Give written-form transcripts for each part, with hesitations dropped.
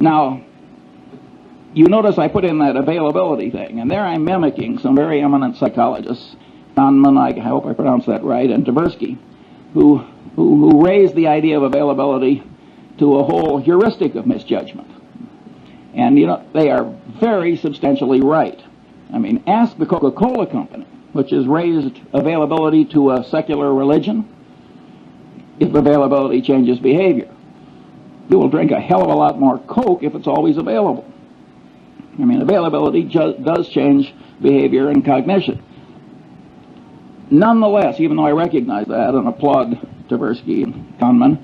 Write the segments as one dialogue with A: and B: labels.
A: Now, you notice I put in that availability thing, and there I'm mimicking some very eminent psychologists, Kahneman, I hope I pronounced that right, and Tversky, who raised the idea of availability to a whole heuristic of misjudgment. And, you know, they are very substantially right. I mean, ask the Coca-Cola Company, which has raised availability to a secular religion, if availability changes behavior. You will drink a hell of a lot more Coke if it's always available. I mean, availability does change behavior and cognition. Nonetheless, even though I recognize that and applaud Tversky and Kahneman,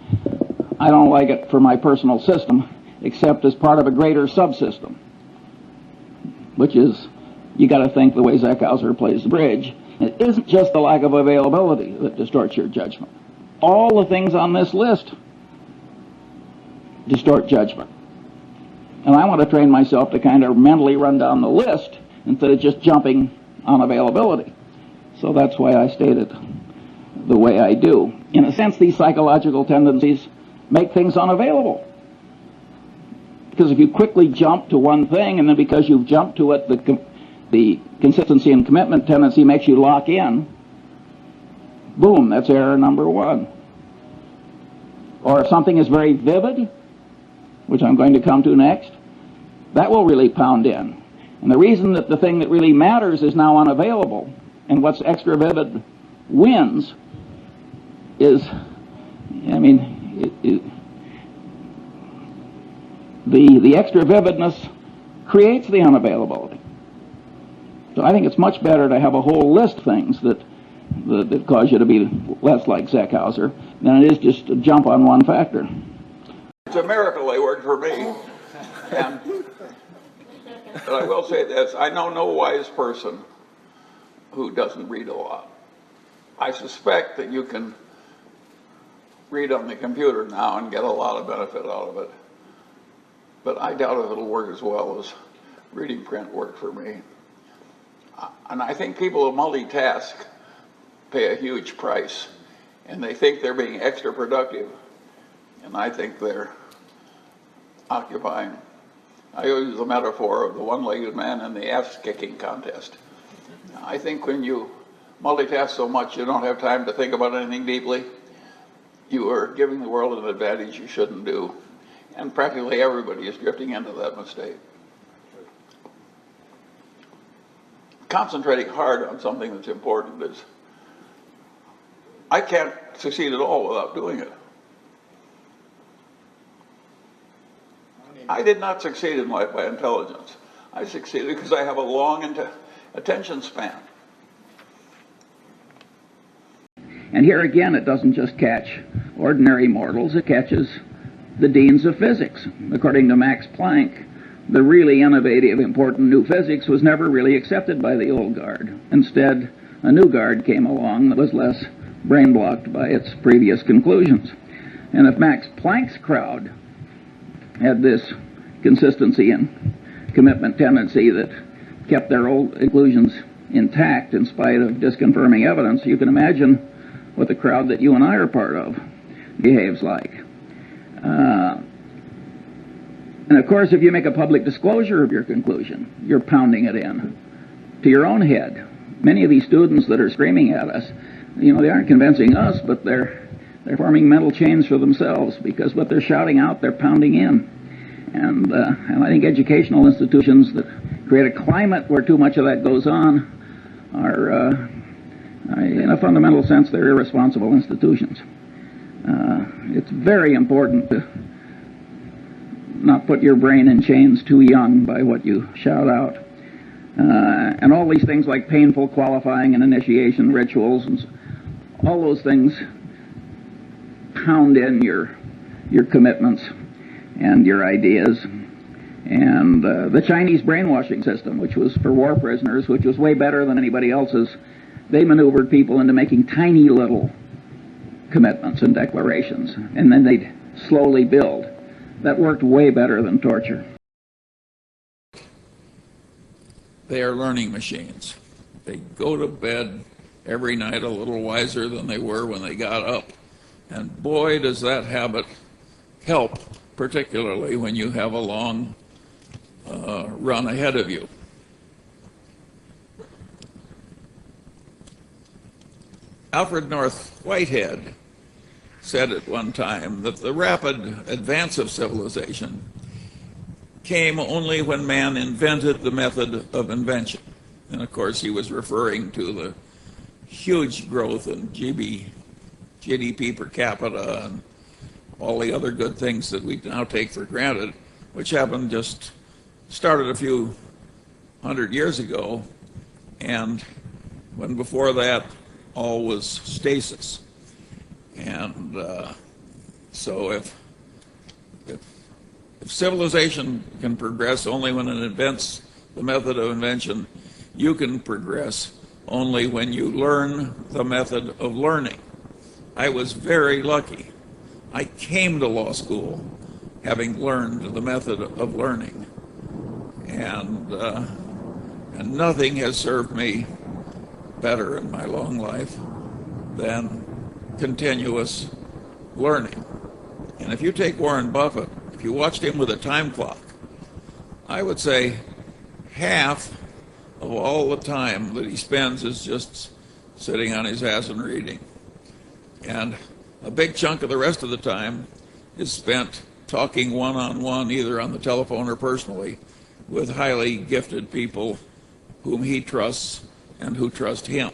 A: I don't like it for my personal system, except as part of a greater subsystem, which is, you got to think the way Zeckhauser plays the bridge. It isn't just the lack of availability that distorts your judgment. All the things on this list distort judgment. And I want to train myself to kind of mentally run down the list instead of just jumping on availability. So that's why I stated the way I do. In a sense, these psychological tendencies make things unavailable. Because if you quickly jump to one thing, and then because you've jumped to it, the consistency and commitment tendency makes you lock in, boom, that's error number one. Or if something is very vivid, which I'm going to come to next, that will really pound in. And the reason that the thing that really matters is now unavailable, and what's extra vivid wins, is, I mean, the extra vividness creates the unavailability. So I think it's much better to have a whole list of things that cause you to be less like Zeckhauser than it is just to jump on one factor.
B: It's a miracle they worked for me. But I will say this, I know no wise person who doesn't read a lot. I suspect that you can read on the computer now and get a lot of benefit out of it. But I doubt if it'll work as well as reading print worked for me. And I think people who multitask pay a huge price, and they think they're being extra productive, and I think they're occupying. I use the metaphor of the one-legged man in the ass-kicking contest. I think when you multitask so much you don't have time to think about anything deeply, you are giving the world an advantage you shouldn't do. And practically everybody is drifting into that mistake. Concentrating hard on something that's important is, I can't succeed at all without doing it. I did not succeed in life by intelligence. I succeeded because I have a long attention span.
A: And here again, it doesn't just catch ordinary mortals, it catches the deans of physics. According to Max Planck, the really innovative, important new physics was never really accepted by the old guard. Instead, a new guard came along that was less brain-blocked by its previous conclusions. And if Max Planck's crowd had this consistency and commitment tendency that kept their old conclusions intact in spite of disconfirming evidence, you can imagine what the crowd that you and I are part of behaves like. And of course, if you make a public disclosure of your conclusion, you're pounding it in to your own head. Many of these students that are screaming at us, you know, they aren't convincing us, but they're forming mental chains for themselves, because what they're shouting out, they're pounding in. And I think educational institutions that create a climate where too much of that goes on are, in a fundamental sense, they're irresponsible institutions. It's very important to not put your brain in chains too young by what you shout out. And all these things like painful qualifying and initiation rituals, and all those things pound in your commitments and your ideas. And the Chinese brainwashing system, which was for war prisoners, which was way better than anybody else's, they maneuvered people into making tiny little commitments and declarations, and then they'd slowly build. That worked way better than torture.
B: They are learning machines. They go to bed every night a little wiser than they were when they got up. And boy, does that habit help particularly when you have a long run ahead of you. Alfred North Whitehead said at one time that the rapid advance of civilization came only when man invented the method of invention. And of course he was referring to the huge growth in GDP per capita and all the other good things that we now take for granted, which started a few hundred years ago, and when before that all was stasis. And so if civilization can progress only when it invents the method of invention, you can progress only when you learn the method of learning. I was very lucky. I came to law school having learned the method of learning, and nothing has served me better in my long life than continuous learning. And if you take Warren Buffett, if you watched him with a time clock, I would say half of all the time that he spends is just sitting on his ass and reading. And a big chunk of the rest of the time is spent talking one-on-one, either on the telephone or personally, with highly gifted people whom he trusts and who trust him.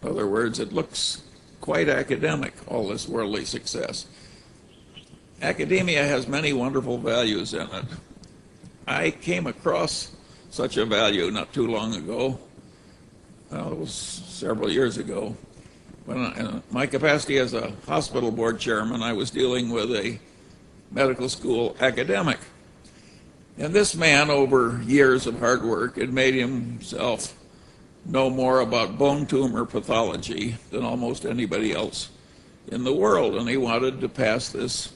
B: In other words, it looks quite academic, all this worldly success. Academia has many wonderful values in it. I came across such a value not too long ago. Well, it was several years ago. When in my capacity as a hospital board chairman, I was dealing with a medical school academic. And this man, over years of hard work, had made himself know more about bone tumor pathology than almost anybody else in the world, and he wanted to pass this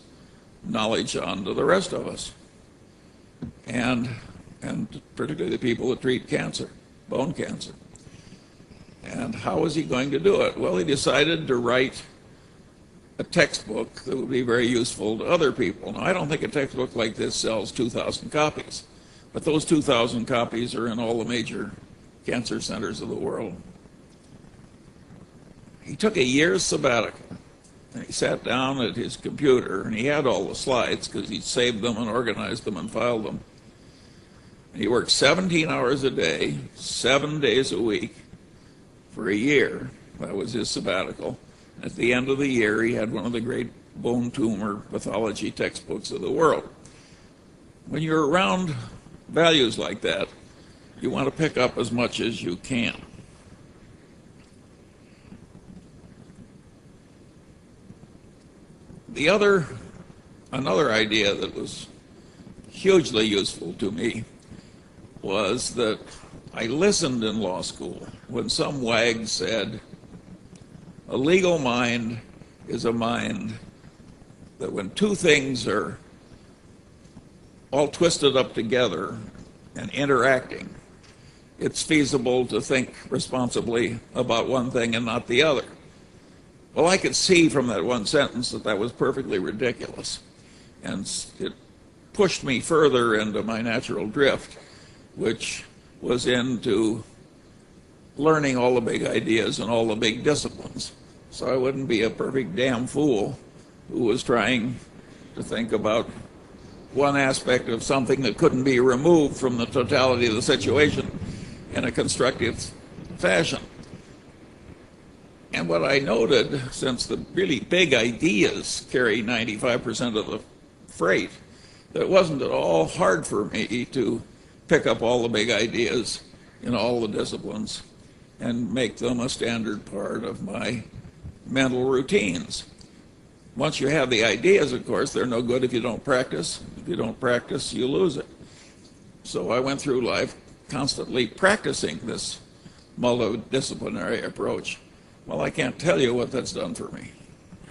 B: knowledge on to the rest of us, and particularly the people that treat cancer, bone cancer. And how was he going to do it? Well, he decided to write a textbook that would be very useful to other people. Now, I don't think a textbook like this sells 2,000 copies, but those 2,000 copies are in all the major cancer centers of the world. He took a year's sabbatical, and he sat down at his computer, and he had all the slides because he'd saved them and organized them and filed them. And he worked 17 hours a day, 7 days a week, for a year. That was his sabbatical. At the end of the year, he had one of the great bone tumor pathology textbooks of the world. When you're around values like that, you want to pick up as much as you can. Another idea that was hugely useful to me was that I listened in law school when some wag said, a legal mind is a mind that when two things are all twisted up together and interacting, it's feasible to think responsibly about one thing and not the other. Well, I could see from that one sentence that that was perfectly ridiculous, and it pushed me further into my natural drift, which was into learning all the big ideas and all the big disciplines. So I wouldn't be a perfect damn fool who was trying to think about one aspect of something that couldn't be removed from the totality of the situation in a constructive fashion. And what I noted, since the really big ideas carry 95% of the freight, that it wasn't at all hard for me to pick up all the big ideas in all the disciplines and make them a standard part of my mental routines. Once you have the ideas, of course, they're no good if you don't practice. If you don't practice, you lose it. So I went through life constantly practicing this multidisciplinary approach. Well, I can't tell you what that's done for me.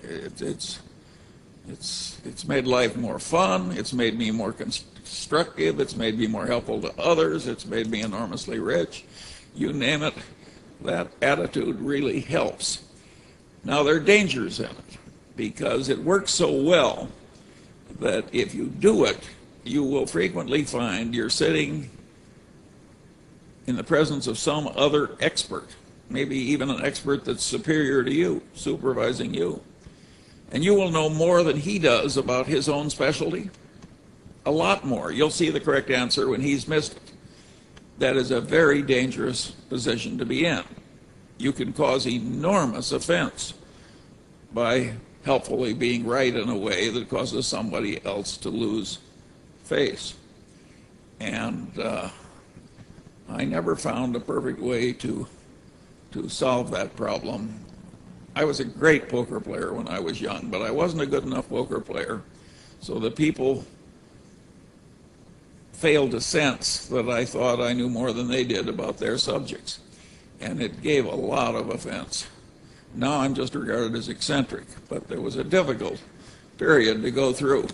B: It's made life more fun. It's made me more constructive. It's made me more helpful to others. It's made me enormously rich. You name it, that attitude really helps. Now, there are dangers in it because it works so well that if you do it, you will frequently find you're sitting in the presence of some other expert, maybe even an expert that's superior to you, supervising you. And you will know more than he does about his own specialty, a lot more. You'll see the correct answer when he's missed it. That is a very dangerous position to be in. You can cause enormous offense by helpfully being right in a way that causes somebody else to lose face. And I never found a perfect way to solve that problem. I was a great poker player when I was young, but I wasn't a good enough poker player, so the people failed to sense that I thought I knew more than they did about their subjects, and it gave a lot of offense. Now I'm just regarded as eccentric, but there was a difficult period to go through.